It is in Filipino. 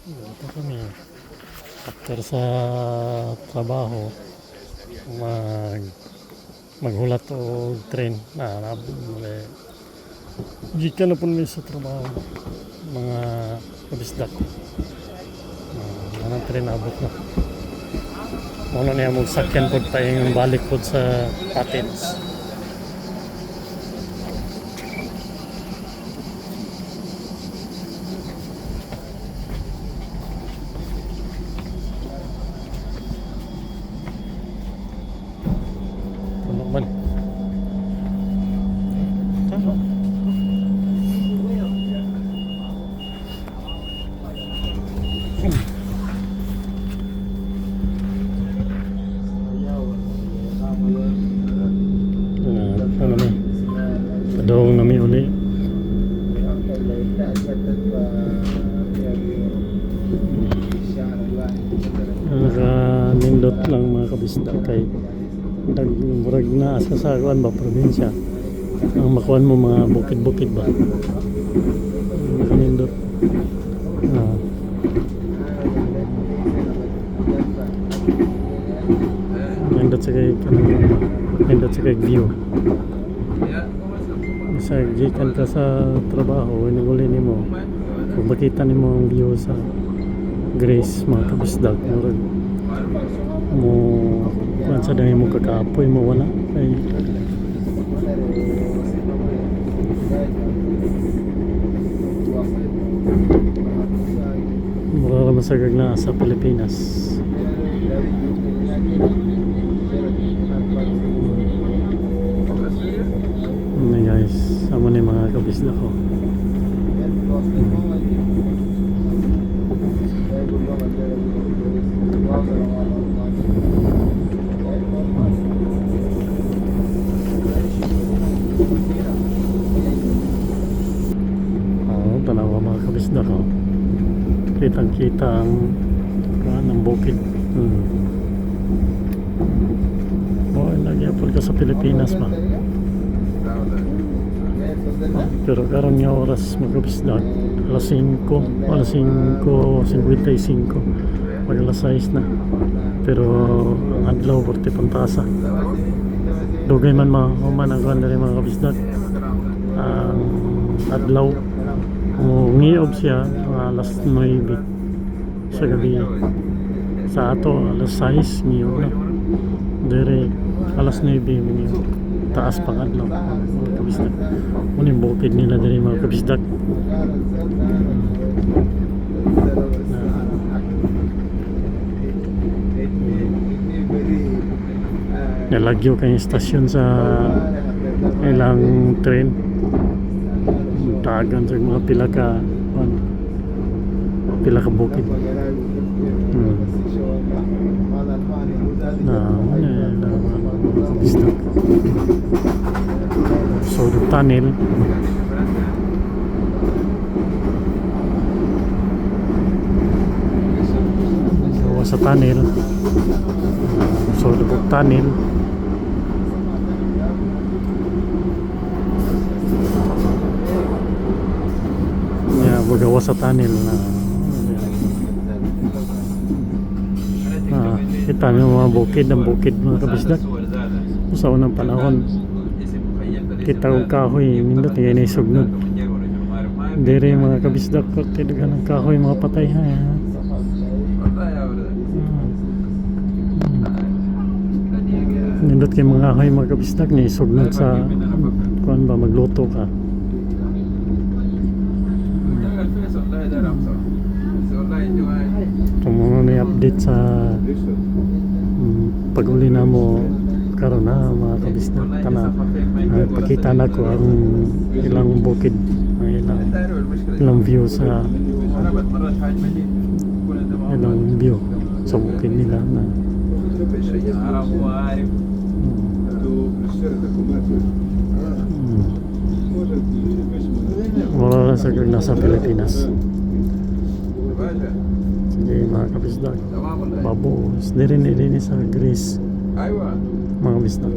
Ito kami. After sa trabaho, maghulat o train. Gikan na po mi sa trabaho. Mga kabisdak. Anong train abot na. Ano niya magsakyan po tayong balik po sa Athens. Ano man? Tama. Ano na? Padong nami uli. Nindot lang mga kabisdak kay murag na sa saguan ba probinsya ang makuan mo mga bukid-bukid ba nindot nindot sa kay view sa gikan ka sa trabaho iniguli nimo kung makita nimo ang view sa Grace mga kabisdak murag mo kung sa dami mo kakapoy mo wala ay mura masagag na sa Pilipinas. Ano guys, sama na yung mga kabisdak ko. Tanawa mga kabisdak ko. Kitang kita ang bukid. Nagyapol ka sa Pilipinas ba? Pero karon nga oras mga kabisdak alas 5 5:55 pag alas 6 na pero ang adlaw porte pantasa dugay man man ang kuhan rin mga kabisdak ang adlaw ngiob siya alas 9 sa gabi sa ato alas 6 ngiob na dire alas 9 ngiob taas pang adlaw mga kabisdak muning bukid nila dire mga kabisdak nalagyo kayong istasyon sa ilang train dagan sa mga pila ka bukid so the tunnel sa tunnel so the tunnel magawa sa tunnel kita nyo mga bukid ang bukid mga kabisdak sa unang panahon kita kong kahoy nindot ngayon ay sugnod dire mga kabisdak tidagan ng kahoy mga patay nindot kayo mga kahoy mga kabisdak niya sugnod sa kuan ba magluto ka kung mga may update sa pag-uli na mo karon na mga kabisdak pakita na ko ang ilang bukid ang ilang view sa ilang view sa bukid nila na wala sa nasa Pilipinas. Sige mga kabisdak, babos, dirin sa Greece mga kabisdak.